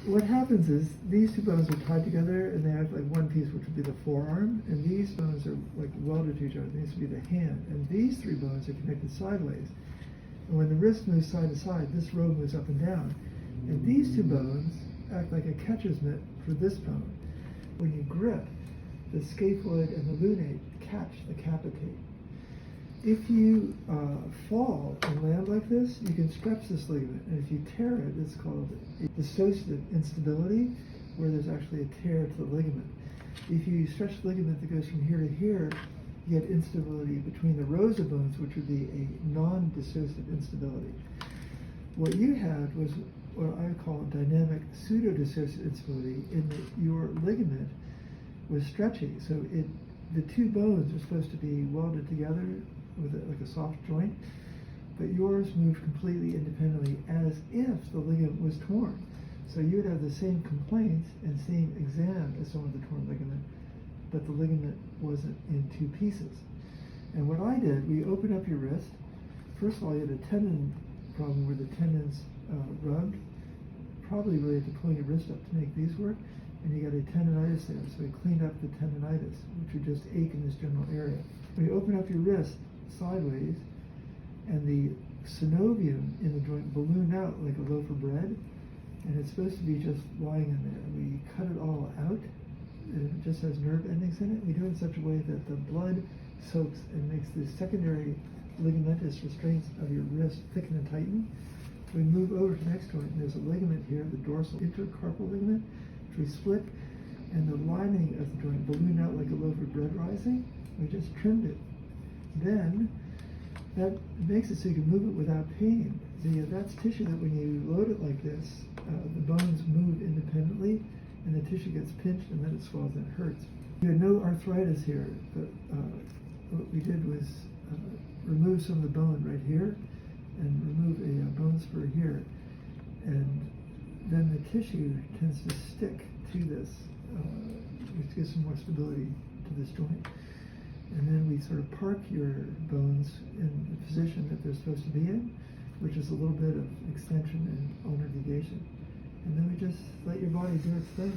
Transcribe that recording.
what happens is these two bones are tied together and they act like one piece, which would be the forearm, and these bones are like welded to each other. These would be the hand, and these three bones are connected sideways. And when the wrist moves side to side, this row moves up and down. And these two bones act like a catcher's mitt for this bone. When you grip, the scaphoid and the lunate catch the capitate. If you fall and land like this, you can stretch this ligament, and if you tear it, it's called a dissociative instability, where there's actually a tear to the ligament. If you stretch the ligament that goes from here to here, you get instability between the rows of bones, which would be a non-dissociative instability. What you had was what I call dynamic pseudo-dissociative instability, in that your ligament was stretchy. So the two bones are supposed to be welded together with like a soft joint, but yours moved completely independently as if the ligament was torn. So you would have the same complaints and same exam as someone with a torn ligament, but the ligament wasn't in two pieces. And what I did, we opened up your wrist. First of all, you had a tendon problem where the tendons rubbed, probably related to pulling your wrist up to make these work, and you got a tendonitis there. So we cleaned up the tendonitis, which would just ache in this general area. We open up your wrist sideways, and the synovium in the joint ballooned out like a loaf of bread, and it's supposed to be just lying in there. We cut it all out, and it just has nerve endings in it. We do it in such a way that the blood soaks and makes the secondary ligamentous restraints of your wrist thicken and tighten. We move over to the next joint, and there's a ligament here, the dorsal intercarpal ligament, which we split, and the lining of the joint ballooned out like a loaf of bread rising. We just trimmed it. Then that makes it so you can move it without pain. That's tissue that when you load it like this, the bones move independently, and the tissue gets pinched, and then it swells and it hurts. You had no arthritis here, but what we did was remove some of the bone right here, and remove a bone spur here, and then the tissue tends to stick to this, which gives some more stability to this joint. And then we sort of park your bones in the position that they're supposed to be in, which is a little bit of extension and ulnar deviation. And then we just let your body do its thing.